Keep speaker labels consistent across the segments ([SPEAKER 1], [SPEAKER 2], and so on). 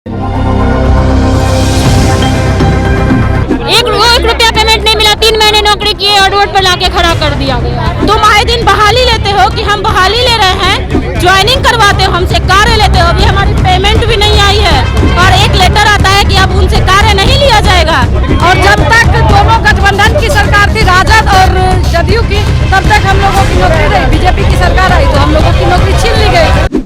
[SPEAKER 1] एक रुपया पेमेंट नहीं मिला, 3 महीने नौकरी किए और रोड पर लाके खड़ा कर दिया गया। तुम आए दिन बहाली लेते हो कि हम बहाली ले रहे हैं, ज्वाइनिंग करवाते हो, हमसे कार्य लेते हो, अभी हमारी पेमेंट भी नहीं आई है और एक लेटर आता है कि अब उनसे कार्य नहीं लिया जाएगा।
[SPEAKER 2] और जब तक दोनों गठबंधन की सरकार थी, राजद और जदयू की, तब तक हम लोगों की नौकरी रही। बीजेपी की सरकार आई तो हम लोगों की नौकरी छीन ली गई।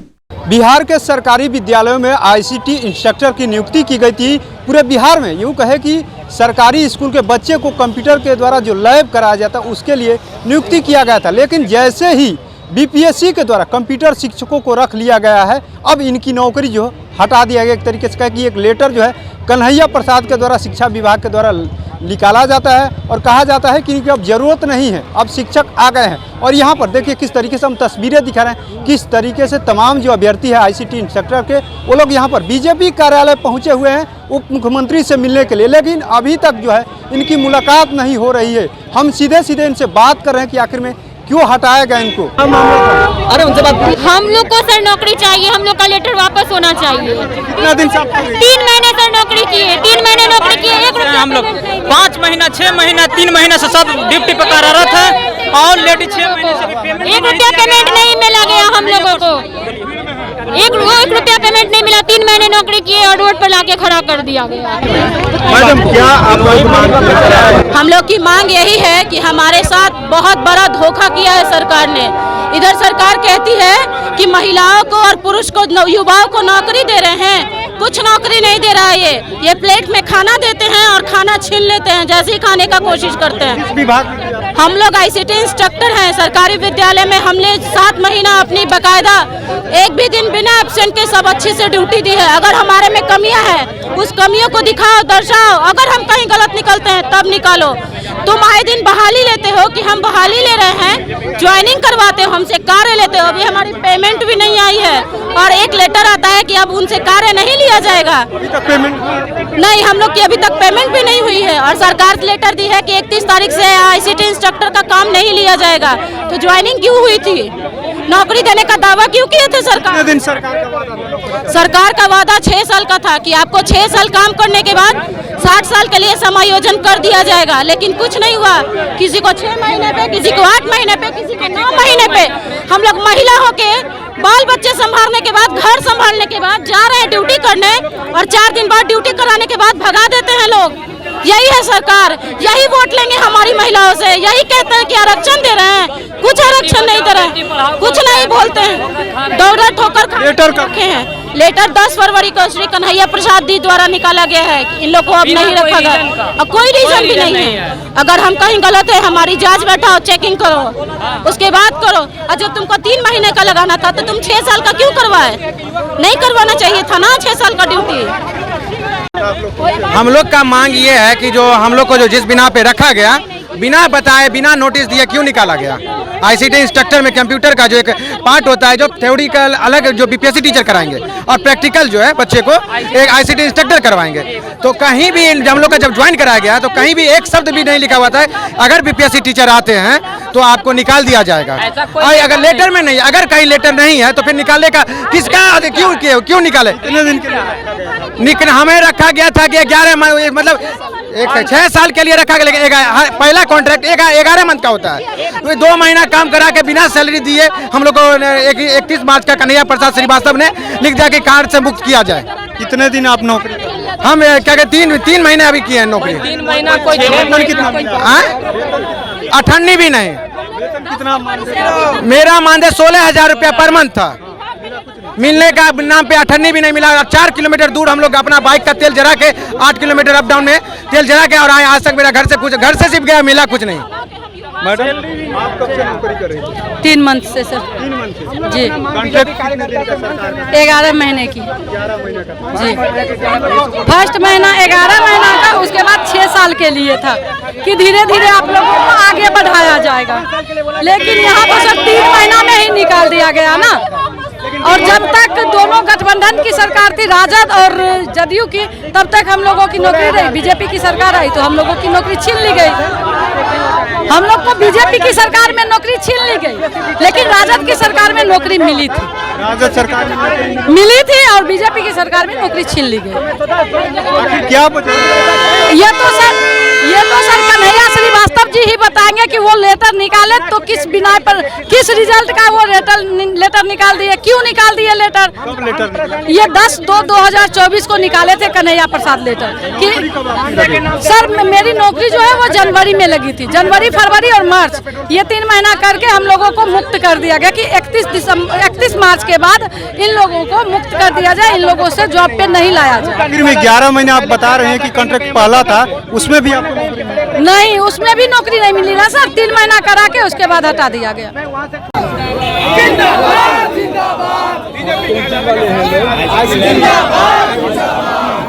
[SPEAKER 3] बिहार के सरकारी विद्यालयों में आईसीटी इंस्ट्रक्टर की नियुक्ति की गई थी। पूरे बिहार में यूँ कहे कि सरकारी स्कूल के बच्चे को कंप्यूटर के द्वारा जो लैब कराया जाता है उसके लिए नियुक्ति किया गया था, लेकिन जैसे ही बीपीएससी के द्वारा कंप्यूटर शिक्षकों को रख लिया गया है, अब इनकी नौकरी जो हटा दिया गया। एक तरीके से कहे कि एक लेटर जो है कन्हैया प्रसाद के द्वारा शिक्षा विभाग के द्वारा निकाला जाता है और कहा जाता है कि इनकी अब ज़रूरत नहीं है, अब शिक्षक आ गए हैं। और यहाँ पर देखिए किस तरीके से हम तस्वीरें दिखा रहे हैं, किस तरीके से तमाम जो अभ्यर्थी है आईसीटी इंस्ट्रक्टर के, वो लोग यहाँ पर बीजेपी कार्यालय पहुँचे हुए हैं उप मुख्यमंत्री से मिलने के लिए, लेकिन अभी तक जो है इनकी मुलाकात नहीं हो रही है। हम सीधे सीधे इनसे बात कर रहे हैं कि आखिर में क्यों हटाया गया इनको।
[SPEAKER 1] अरे उनसे बात, हम लोग को सर नौकरी चाहिए, हम लोग का लेटर वापस होना चाहिए।
[SPEAKER 3] कितना दिन से
[SPEAKER 1] 3 महीने सर नौकरी किए, 3 महीने नौकरी किए, 1 रुपया
[SPEAKER 4] हम लोग 5 महीना 6 महीना 3 महीने से सब ड्यूटी पर कार्यरत है और लेडी 6 महीने से भी पेमेंट
[SPEAKER 1] 1 रुपया पेमेंट नहीं मिला गया हम लोगों को। 1 रुपया पेमेंट नहीं मिला, 3 महीने नौकरी किए और रोड पर लाके खड़ा कर दिया गया।
[SPEAKER 3] मैडम क्या आप
[SPEAKER 2] हम लोग की मांग यही है कि हमारे साथ बहुत बड़ा धोखा किया है सरकार ने। इधर सरकार कहती है कि महिलाओं को और पुरुष को, युवाओं को नौकरी दे रहे हैं, कुछ नौकरी नहीं दे रहा है। ये प्लेट में खाना देते हैं और खाना छीन लेते हैं, जैसे ही खाने का कोशिश करते हैं। हम लोग आईसीटी इंस्ट्रक्टर हैं सरकारी विद्यालय में। हमने 7 महीना अपनी बकायदा एक भी दिन बिना एब्सेंट के सब अच्छे से ड्यूटी दी है। अगर हमारे में कमियां हैं, उस कमियों को दिखाओ, दर्शाओ। अगर हम कहीं गलत निकलते हैं तब निकालो। तुम आए दिन बहाली लेते हो कि हम बहाली ले रहे हैं, ज्वाइनिंग करवाते हो, हमसे कार्य लेते हो, अभी हमारी पेमेंट भी नहीं आई है और एक लेटर आता है कि अब उनसे कार्य नहीं लिया जाएगा। नहीं, हम लोग की अभी तक पेमेंट भी नहीं हुई है और सरकार लेटर दी है कि 31 तारीख से आईसीटी इंस्ट्रक्टर का काम नहीं लिया जाएगा। तो ज्वाइनिंग क्यों हुई थी? नौकरी देने का दावा क्यों किए थे सरकार? सरकार का वादा 6 साल का था कि आपको 6 साल काम करने के बाद 60 साल के लिए समायोजन कर दिया जाएगा, लेकिन कुछ नहीं हुआ। किसी को 6 महीने पे, किसी को 8 महीने पे, किसी को 9 महीने पे। हम लोग महिला होके बाल बच्चे संभालने के बाद, घर संभालने के बाद जा रहे हैं ड्यूटी करने और 4 दिन बाद ड्यूटी कराने के बाद भगा देते हैं लोग। यही है सरकार, यही वोट लेंगे हमारी महिलाओं से, यही कहते हैं कि आरक्षण दे रहे हैं, कुछ आरक्षण नहीं दे रहे हैं, कुछ नहीं बोलते हैं, दौड़ा ठोकर लेटर रखे हैं। लेटर 10 फरवरी को श्री कन्हैया प्रसाद जी द्वारा निकाला गया है कि इन लोग को अब नहीं रखा गया और कोई रीजन भी नहीं है। अगर हम कहीं गलत है, हमारी जांच बैठाओ, चेकिंग करो, उसके बाद करो। और जब तुमको 3 महीने का लगाना था तो तुम 6 साल का क्यों करवाए? नहीं करवाना चाहिए था ना 6 साल का ड्यूटी।
[SPEAKER 4] हम लोग का मांग ये है कि जो हम लोग को जो जिस बिना पे रखा गया, बिना बताए, बिना नोटिस दिए क्यों निकाला गया। आईसीटी इंस्ट्रक्टर में कंप्यूटर का जो एक पार्ट होता है, जो थ्योरिकल अलग जो बीपीएससी टीचर कराएंगे और प्रैक्टिकल जो है बच्चे को एक आईसीटी इंस्ट्रक्टर करवाएंगे। तो कहीं भी हम लोग का जब ज्वाइन कराया गया तो कहीं भी एक शब्द भी नहीं लिखा हुआ था अगर बीपीएससी टीचर आते हैं तो आपको निकाल दिया जाएगा। और अगर लेटर में नहीं, अगर कहीं लेटर नहीं है तो फिर निकालने का किसका, क्यों निकाले? हमें रखा गया था कि 11 मतलब 6 साल के लिए रखा गया, लेकिन पहला कॉन्ट्रैक्ट 11 मंथ का होता है। 2 महीना काम करा के बिना सैलरी दिए हम लोग को 31 मार्च का कन्हैया प्रसाद श्रीवास्तव ने लिख दिया कि कार्ड से मुक्त किया जाए।
[SPEAKER 3] कितने दिन आप नौकरी?
[SPEAKER 4] हम क्या कहते 3 महीने अभी किए हैं नौकरी।
[SPEAKER 2] 3 महीना कोई
[SPEAKER 4] अठन्नी भी नहीं।
[SPEAKER 3] कितना?
[SPEAKER 4] मेरा मानदेय 16,000 रुपया पर मंथ था। मिलने का नाम पे अठन्नी भी नहीं मिला। 4 किलोमीटर दूर हम लोग अपना बाइक का तेल जरा के 8 किलोमीटर अप डाउन में तेल जरा के और आए। आज तक मेरा घर से सिर्फ गया, मिला कुछ नहीं।
[SPEAKER 3] मैडम आप कब से नौकरी कर रही हैं?
[SPEAKER 2] 3 मंथ से सर।
[SPEAKER 3] 3 मंथ से
[SPEAKER 2] जी।
[SPEAKER 3] कॉन्ट्रैक्ट
[SPEAKER 2] 11 महीने की
[SPEAKER 3] 11 महीने का
[SPEAKER 2] जी। फर्स्ट महीना 11 महीना का, उसके बाद 6 साल के लिए था कि धीरे धीरे आप लोगों को आगे बढ़ाया जाएगा, लेकिन यहाँ तो सर 3 महीना में ही निकाल दिया गया ना। और जब तक दोनों गठबंधन की सरकार थी, राजद और जदयू की, तब तक हम लोगों की नौकरी रही। बीजेपी की सरकार आई तो हम लोगों की नौकरी छीन ली गई।
[SPEAKER 5] हम लोग को बीजेपी की सरकार में नौकरी छीन ली गई, लेकिन राजद की सरकार में नौकरी मिली थी।
[SPEAKER 3] राजद सरकार
[SPEAKER 5] मिली थी और बीजेपी की सरकार में नौकरी छीन ली गई।
[SPEAKER 3] क्या वजह?
[SPEAKER 5] ये तो सर कन्हैया श्रीवास्तव जी ही बताएंगे कि वो लेटर निकाले तो किस बिना पर, किस रिजल्ट का वो लेटर निकाल दिए, क्यों निकाल दिए लेटर?
[SPEAKER 3] कब लेटर निकाला?
[SPEAKER 5] ये 10/2/2024 को निकाले थे कन्हैया प्रसाद लेटर कि सर मेरी नौकरी जो है वो जनवरी में लगी थी। जनवरी, फरवरी और मार्च ये 3 महीना करके हम लोगों को मुक्त कर दिया गया कि 31 मार्च के बाद इन लोगों को मुक्त कर दिया जाए, इन लोगों से जॉब पे नहीं लाया जाए।
[SPEAKER 3] आखिर में 11 महीने आप बता रहे हैं कि कॉन्ट्रैक्ट पहला था, उसमें भी आपको
[SPEAKER 5] नहीं, उसमें भी नौकरी नहीं मिली ना सर। 3 महीना करा के उसके बाद हटा दिया गया।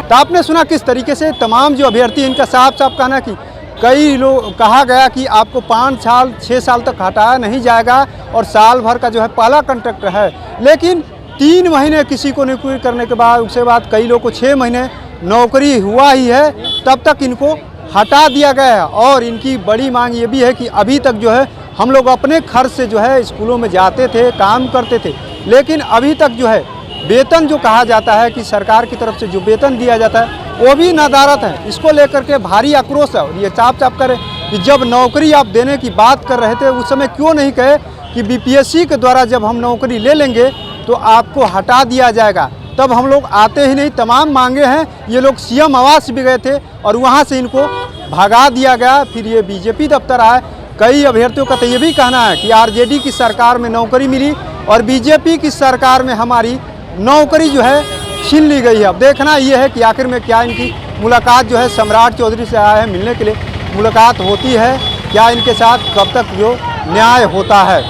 [SPEAKER 3] तो आपने सुना किस तरीके से तमाम जो अभ्यर्थी, इनका साफ साफ कहना कि कई लोग कहा गया कि आपको 5 साल 6 साल तक हटाया नहीं जाएगा और साल भर का जो है पहला कॉन्ट्रैक्ट है, लेकिन 3 महीने किसी को नौकरी करने के बाद, उसके बाद कई लोग को 6 महीने नौकरी हुआ ही है, तब तक इनको हटा दिया गया है। और इनकी बड़ी मांग ये भी है कि अभी तक जो है हम लोग अपने खर्च से जो है स्कूलों में जाते थे, काम करते थे, लेकिन अभी तक जो है वेतन जो कहा जाता है कि सरकार की तरफ से जो वेतन दिया जाता है वो भी नदारत है। इसको लेकर के भारी आक्रोश है। और ये साफ साफ करें कि जब नौकरी आप देने की बात कर रहे थे उस समय क्यों नहीं कहे कि बीपीएससी के द्वारा जब हम नौकरी ले लेंगे तो आपको हटा दिया जाएगा, तब हम लोग आते ही नहीं। तमाम मांगे हैं। ये लोग सीएम आवास भी गए थे और वहाँ से इनको भगा दिया गया, फिर ये बीजेपी दफ्तर आए। कई अभ्यर्थियों का तो ये भी कहना है कि आरजेडी की सरकार में नौकरी मिली और बीजेपी की सरकार में हमारी नौकरी जो है छीन ली गई है। अब देखना ये है कि आखिर में क्या इनकी मुलाकात जो है सम्राट चौधरी से आया है मिलने के लिए, मुलाकात होती है क्या इनके साथ, कब तक जो न्याय होता है।